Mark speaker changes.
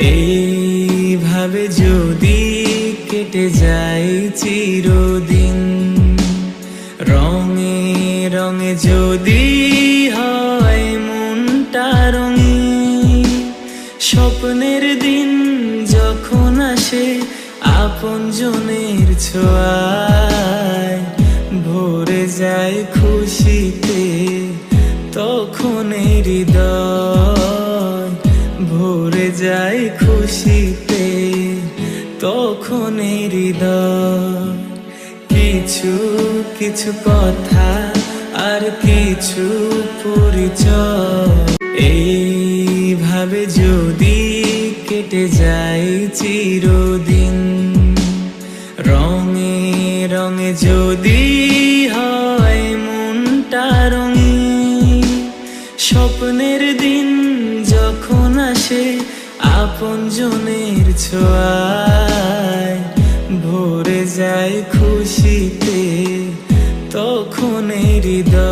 Speaker 1: এইভাবে যদি কেটে যায় চিরদিন, রঙে রঙে যদি হয় মনটা রঙিন, স্বপ্নের দিন যখন আসে আপনজনের ছোঁয়ায়, ভরে যায় খুশিতে তখন হৃদয়, ভরে যায় খুশিতে তখন হৃদয়। কিছু কিছু কথা আর কিছু পরিচয়, এইভাবে যদি কেটে যায় চিরদিন, রঙে রঙে যদি হয় মনটা রঙিন, স্বপ্নের দিন যখন আসে আপনজনের ছোঁয়ায়, ভরে যায় খুশিতে তখন হৃদয়।